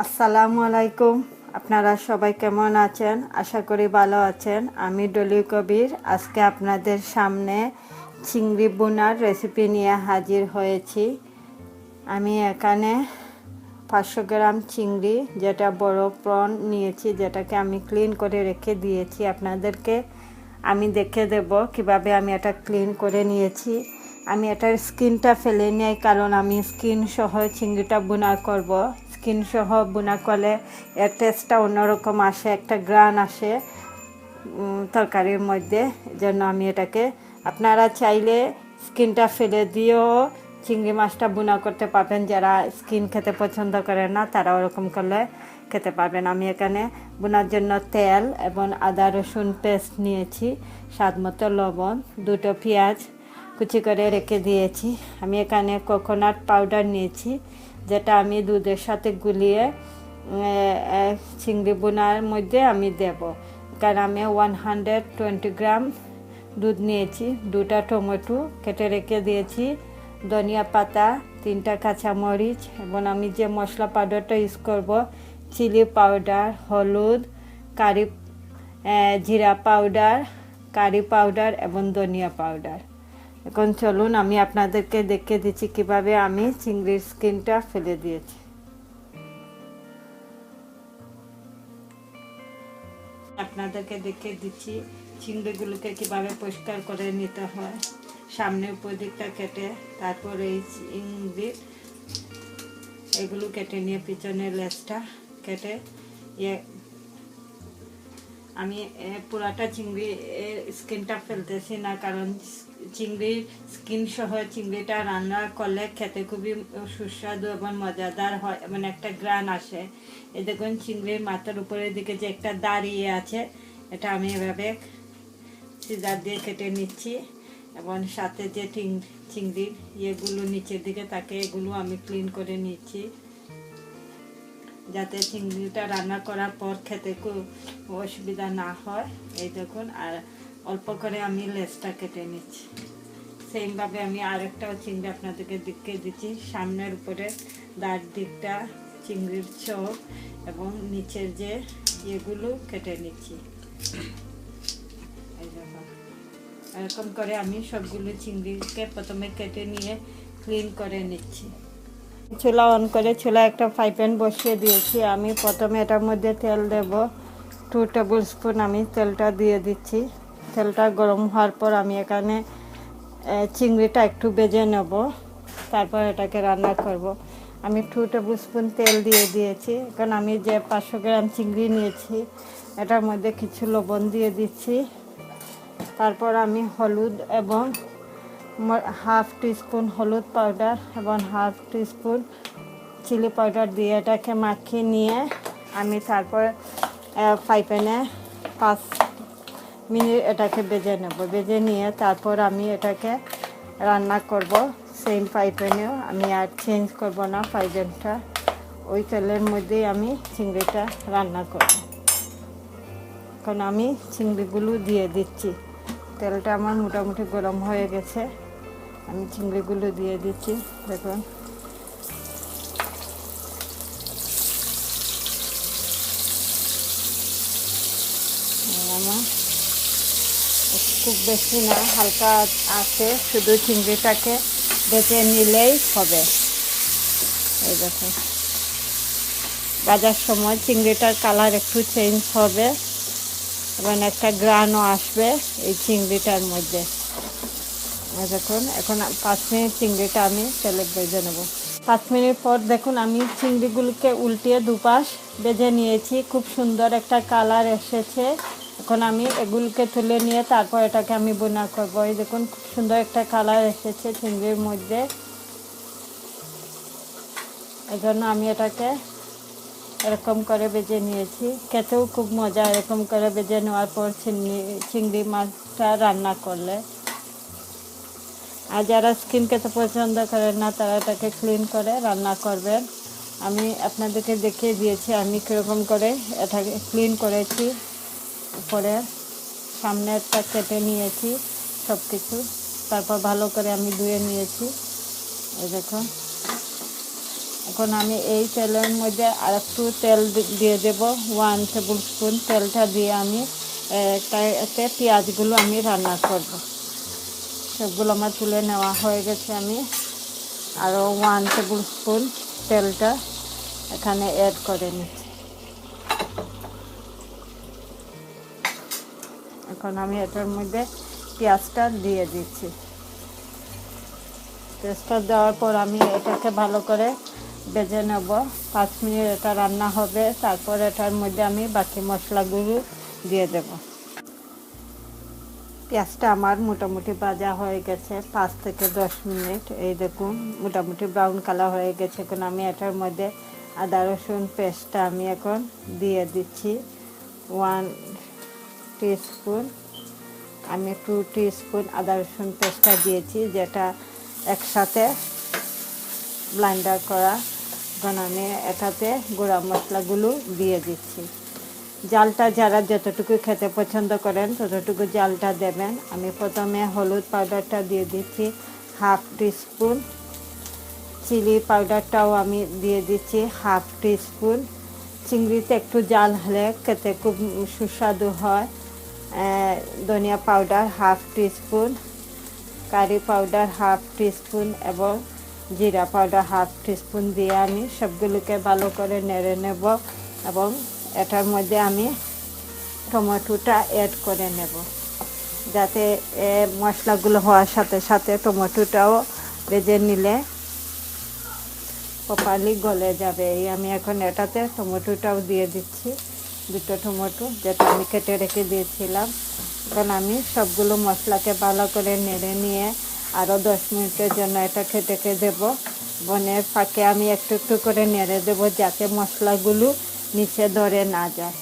আসসালামু আলাইকুম। আপনারা সবাই কেমন আছেন? আশা করি ভালো আছেন। আমি ডলি কবির আজকে আপনাদের সামনে চিংড়ি বোনার রেসিপি নিয়ে হাজির হয়েছি। আমি এখানে 500 গ্রাম চিংড়ি, যেটা বড় প্রন নিয়েছি, যেটাকে আমি ক্লিন করে রেখে দিয়েছি। আপনাদেরকে আমি দেখে দেব কিভাবে আমি এটা ক্লিন করে নিয়েছি। আমি এটার স্কিনটা ফেলে নিই, কারণ আমি স্কিন সহ চিংড়িটা বোনা করব। স্কিন সহ বোনা করলে এর টেস্টটা অন্যরকম আসে, একটা গ্রান আসে তরকারির মধ্যে। জন্য আমি এটাকে, আপনারা চাইলে স্কিনটা ফেলে দিয়েও চিংড়ি মাছটা বোনা করতে পারবেন। যারা স্কিন খেতে পছন্দ করে না তারা ওরকম করলে খেতে পারবেন। আমি এখানে বোনার জন্য তেল এবং আদা রসুন পেস্ট নিয়েছি, স্বাদ মতো লবণ, 2টো পেঁয়াজ কুচি করে রেখে দিয়েছি। আমি এখানে কোকোনাট পাউডার নিয়েছি, যেটা আমি দুধের সাথে গুলিয়ে চিংড়ি বোনার মধ্যে আমি দেব। কারণ আমি 120 গ্রাম দুধ নিয়েছি। 2টা টমেটো কেটে রেখে দিয়েছি, ধনিয়া পাতা, 3টা কাঁচামরিচ, এবং আমি যে মশলা পাউডারটা ইউজ করব, চিলি পাউডার, হলুদ, কারি, জিরা পাউডার, কারি পাউডার এবং ধনিয়া পাউডার। এখন চলুন আমি আপনাদেরকে দেখিয়ে দিচ্ছি কিভাবে আমি চিংড়ির স্কিনটা ফেলে দিয়েছি। আপনাদেরকে দেখিয়ে দিচ্ছি চিংড়িগুলোকে কিভাবে পরিষ্কার করে নিতে হয়। সামনে উপর দিকটা কেটে, তারপর এই চিংড়ি এগুলো কেটে নিয়ে পিছনের লেজটা কেটে আমি পুরাটা চিংড়ি স্কিনটা ফেলতেছি না, কারণ চিংড়ির স্কিন সহ চিংড়িটা রান্না করলে খেতে খুবই সুস্বাদু এবং মজাদার হয় এবং একটা গ্রান আসে। এই দেখুন চিংড়ির মাথার উপরের দিকে যে একটা দাঁড়িয়ে আছে, এটা আমি এভাবে সিজার দিয়ে কেটে নিচ্ছি। এবং সাথে যে চিংড়ির ইয়েগুলো নিচের দিকে থাকে, এগুলো আমি ক্লিন করে নিচ্ছি, যাতে চিংড়িটা রান্না করার পর খেতে খুব অসুবিধা না হয়। এই দেখুন, আর অল্প করে আমি লেজটা কেটে নিচ্ছি। সেইভাবে আমি আরেকটাও চিংড়ি আপনাদেরকে দেখিয়ে দিচ্ছি। সামনের উপরে দাঁড় দিকটা চিংড়ির চোখ এবং নিচের যে ইয়েগুলো কেটে নিচ্ছি। এই দেখুন, এরকম করে আমি সবগুলো চিংড়িকে প্রথমে কেটে নিয়ে ক্লিন করে নিচ্ছি। চুলা অন করে চুলা একটা ফ্রাই প্যান বসিয়ে দিয়েছি। আমি প্রথমে এটার মধ্যে তেল দেব, 2 টেবিল স্পুন আমি তেলটা দিয়ে দিচ্ছি। তেলটা গরম হওয়ার পর আমি এখানে চিংড়িটা একটু ভেজে নেব, তারপর এটাকে রান্না করব। আমি 2 টেবিল স্পুন তেল দিয়ে দিয়েছি। এখন আমি যে 500 গ্রাম চিংড়ি নিয়েছি, এটার মধ্যে কিছু লবণ দিয়ে দিচ্ছি। তারপর আমি হলুদ এবং হাফ টিস্পুন হলুদ পাউডার এবং হাফ টিস্পুন চিলি পাউডার দিয়ে এটাকে মাখিয়ে নিয়ে আমি তারপর ফ্রাই প্যানে 5 মিনিট এটাকে ভেজে নেব। ভেজে নিয়ে তারপর আমি এটাকে রান্না করব সেম ফ্রাই প্যানেও। আমি আর চেঞ্জ করব না ফ্রাই প্যানটা, ওই তেলের মধ্যেই আমি চিংড়িটা রান্না করব। এখন আমি চিংড়িগুলো দিয়ে দিচ্ছি। তেলটা আমার মোটামুটি গরম হয়ে গেছে, আমি চিংড়িগুলো দিয়ে দিচ্ছি। দেখুন, আমার খুব বেশি না, হালকা আছে, শুধু চিংড়িটাকে বেঁচে নিলেই হবে। এই দেখুন, ভাজার সময় চিংড়িটার কালার একটু চেঞ্জ হবে এবং একটা গ্রানও আসবে এই চিংড়িটার মধ্যে। দেখুন, এখন 5 মিনিট চিংড়িটা আমি তেলে ভেজে নেব। 5 মিনিট পর দেখুন আমি চিংড়িগুলোকে উল্টিয়ে দুপাশ ভেজে নিয়েছি। খুব সুন্দর একটা কালার এসেছে। এখন আমি এগুলোকে তুলে নিয়ে তারপর এটাকে আমি বোনা করবো। এই দেখুন, খুব সুন্দর একটা কালার এসেছে চিংড়ির মধ্যে। এই জন্য আমি এটাকে এরকম করে ভেজে নিয়েছি। খেতেও খুব মজা এরকম করে ভেজে নেওয়ার পর চিংড়ি মাছটা রান্না করলে। আর যারা স্কিন খেতে পছন্দ করেন না তারা এটাকে ক্লিন করে রান্না করবেন। আমি আপনাদেরকে দেখিয়ে দিয়েছি আমি কীরকম করে এটাকে ক্লিন করেছি। উপরে সামনেরটা কেটে নিয়েছি সব কিছু, তারপর ভালো করে আমি ধুয়ে নিয়েছি। এই দেখুন, এখন আমি এই তেলের মধ্যে আর একটু তেল দিয়ে দেব, 1 টেবিল স্পুন। তেলটা দিয়ে আমি এতে পেঁয়াজগুলো আমি রান্না করব। সবগুলো আমার তুলে নেওয়া হয়ে গেছে। আমি আরও 1 টেবিল স্পুন তেলটা এখানে অ্যাড করে নিচ্ছি। এখন আমি এটার মধ্যে পেঁয়াজটা দিয়ে দিচ্ছি। পেঁয়াজটা দেওয়ার পর আমি এটাকে ভালো করে ভেজে নেব। 5 মিনিট এটা রান্না হবে। তারপর এটার মধ্যে আমি বাকি মশলাগুলো দিয়ে দেব। পেঁয়াজটা আমার মোটামুটি ভাজা হয়ে গেছে 5 থেকে 10 মিনিট। এই দেখুন মোটামুটি ব্রাউন কালার হয়ে গেছে। এখন আমি এটার মধ্যে আদা রসুন পেস্টটা আমি এখন দিয়ে দিচ্ছি 1 টিস্পুন। আমি 2 টিস্পুন আদা রসুন পেস্টটা দিয়েছি, যেটা একসাথে ব্লেন্ডার করা। এখন আমি এটাতে গুঁড়া মশলাগুলো দিয়ে দিচ্ছি। জালটা যারা যতটুকু খেতে পছন্দ করেন ততটুকু জালটা দেবেন। আমি প্রথমে হলুদ পাউডারটা দিয়ে দিচ্ছি 1/2 টিস্পুন। চিলি পাউডারটাও আমি দিয়ে দিচ্ছি 1/2 টিস্পুন। চিংড়িতে একটু জাল হলে খেতে খুব সুস্বাদু হয়। ধনিয়া powder 1/2 teaspoon, curry powder 1/2 teaspoon এবং জিরা পাউডার 1/2 টিস্পুন দিয়ে আমি সবগুলোকে ভালো করে নেড়ে নেব। এবং এটার মধ্যে আমি টমেটোটা অ্যাড করে নেব, যাতে মশলাগুলো হওয়ার সাথে সাথে টমেটোটাও ভেজে নিলে প্রপারলি গলে যাবে। এই আমি এখন এটাতে টমেটোটাও দিয়ে দিচ্ছি, 2টো টমেটো যেটা আমি কেটে রেখে দিয়েছিলাম। এখন আমি সবগুলো মশলাকে ভালো করে নেড়ে নিয়ে আরও 10 মিনিটের জন্য এটাকে ঢেকে দেব। বনের ফাঁকে আমি একটু একটু করে নেড়ে দেব, যাতে মশলাগুলো নিচে ধরে না যায়।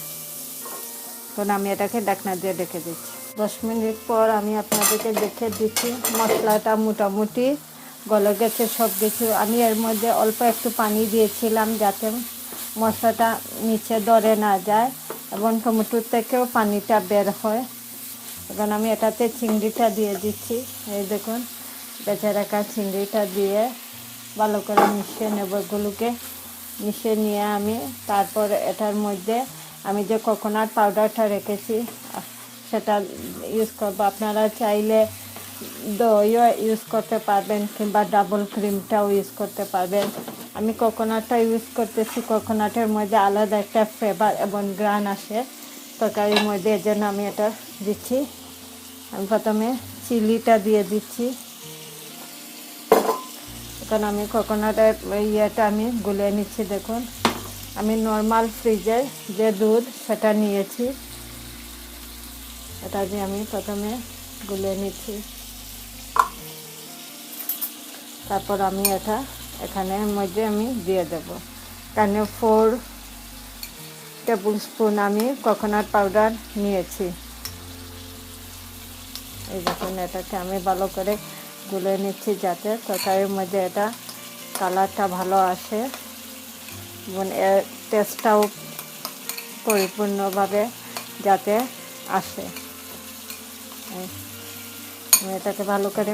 এখন আমি এটাকে ঢাকনা দিয়ে ঢেকে দিচ্ছি। 10 মিনিট পর আমি আপনাদেরকে দেখে দিচ্ছি মশলাটা মোটামুটি গলে গেছে সব কিছু। আমি এর মধ্যে অল্প একটু পানি দিয়েছিলাম, যাতে মশলাটা নিচে ধরে না যায় এবং টমেটোর থেকেও পানিটা বের হয়। এখন আমি এটাতে চিংড়িটা দিয়ে দিচ্ছি। এই দেখুন বেঁচে রাখা চিংড়িটা দিয়ে ভালো করে মিশিয়ে নেব। এগুলোকে মিশিয়ে নিয়ে আমি তারপর এটার মধ্যে আমি যে কোকোনাট পাউডারটা রেখেছি সেটা ইউজ করব। আপনারা চাইলে দইও ইউজ করতে পারবেন কিংবা ডাবল ক্রিমটাও ইউজ করতে পারবেন। আমি কোকোনাটটা ইউজ করতেছি, কোকোনাটের মধ্যে আলাদা একটা ফ্লেভার এবং গ্রান আসে তরকারির মধ্যে, এর জন্য আমি এটা দিচ্ছি। আমি প্রথমে চিলিটা দিয়ে দিচ্ছি। এখন আমি কোকোনাটের ইয়েটা আমি গুলে নিচ্ছি। দেখুন আমি নর্মাল ফ্রিজের যে দুধ সেটা নিয়েছি, এটা দিয়ে আমি প্রথমে গুলে নিচ্ছি। তারপর আমি এটা এখানের মধ্যে আমি দিয়ে দেব। এখানে 4 টেবিল স্পুন আমি কোকোনাট পাউডার নিয়েছি। এই দেখুন এটাকে আমি ভালো করে গুলে নিচ্ছি, যাতে তরকারির মধ্যে এটা কালারটা ভালো আসে এবং এর টেস্টটাও পরিপূর্ণভাবে যাতে আসে। আমি এটাকে ভালো করে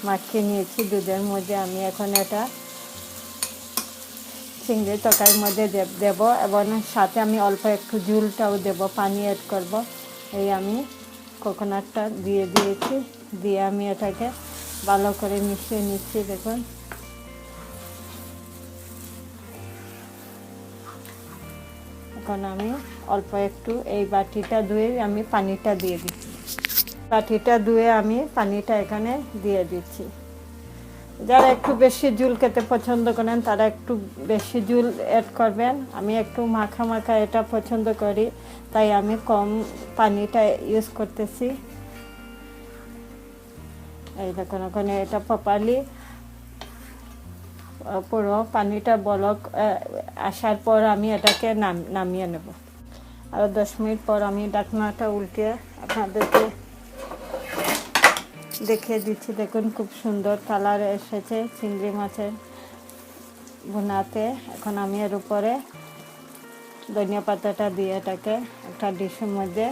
মাখিয়ে নিয়েছি দুধের মধ্যে। আমি এখন এটা চিংড়ি তরকারির মধ্যে দেব এবং সাথে আমি অল্প একটু ঝোলটাও দেব, পানি অ্যাড করব। এই আমি কোকোনাটটা দিয়ে দিয়েছি, দিয়ে আমি এটাকে ভালো করে মিশিয়ে নিচ্ছি। দেখুন এখন আমি অল্প একটু এই বাটিটা ধুয়ে আমি পানিটা দিয়ে দিচ্ছি। বাটিটা ধুয়ে আমি পানিটা এখানে দিয়ে দিচ্ছি। যারা একটু বেশি ঝোল খেতে পছন্দ করেন তারা একটু বেশি ঝোল অ্যাড করবেন। আমি একটু মাখা মাখা এটা পছন্দ করি, তাই আমি কম পানিটা ইউজ করতেছি। এই দেখুন ওখানে এটা প্রপারলি পুরো পানিটা বলক আসার পর আমি এটাকে নামিয়ে নেব। আরও 10 মিনিট পর আমি ঢাকনাটা উল্টে আপনাদেরকে দেখিয়ে দিচ্ছি। দেখুন খুব সুন্দর কালার এসেছে চিংড়ি মাছের ভুনাতে। এখন আমি এর উপরে ধনিয়া পাতাটা দিয়ে এটাকে একটা ডিশের মধ্যে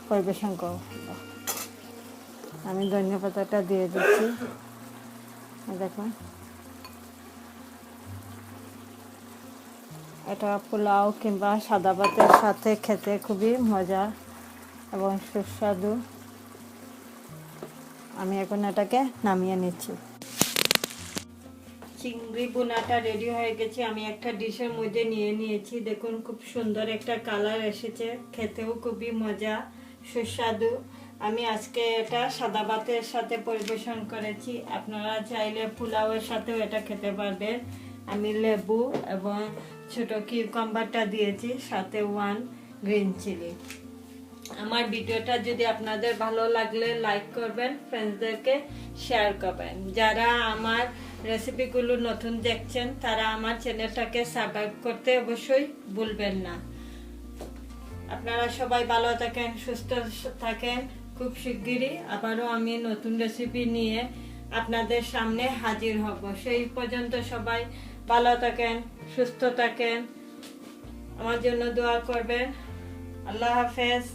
পরিবেশন করব। আমি ধনিয়া পাতাটা দিয়ে দিচ্ছি। দেখুন এটা পোলাও কিংবা সাদা ভাতের সাথে খেতে খুবই মজা এবং সুস্বাদু। আমি এখন এটাকে নামিয়ে নিচ্ছি। চিংড়ি বোনাটা রেডি হয়ে গেছে। আমি একটা ডিশের মধ্যে নিয়ে নিয়েছি। দেখুন খুব সুন্দর একটা কালার এসেছে, খেতেও খুবই মজা সুস্বাদু। আমি আজকে এটা সাদা ভাতের সাথে পরিবেশন করেছি। আপনারা চাইলে পোলাওয়ের সাথেও এটা খেতে পারবেন। আমি লেবু এবং ছোট কিউকাম্বারটা দিয়েছি, সাথে 1 গ্রিন চিলি। আমার ভিডিওটা যদি আপনাদের ভালো লাগলে লাইক করবেন, ফ্রেন্ডসদেরকে শেয়ার করবেন। যারা আমার রেসিপিগুলো নতুন দেখছেন তারা আমার চ্যানেলটাকে সাবস্ক্রাইব করতে অবশ্যই ভুলবেন না। আপনারা সবাই ভালো থাকেন, সুস্থ থাকেন। খুব শিগগিরই আবারও আমি নতুন রেসিপি নিয়ে আপনাদের সামনে হাজির হব। সেই পর্যন্ত সবাই ভালো থাকেন, সুস্থ থাকেন, আমার জন্য দোয়া করবেন। আল্লাহ হাফেজ।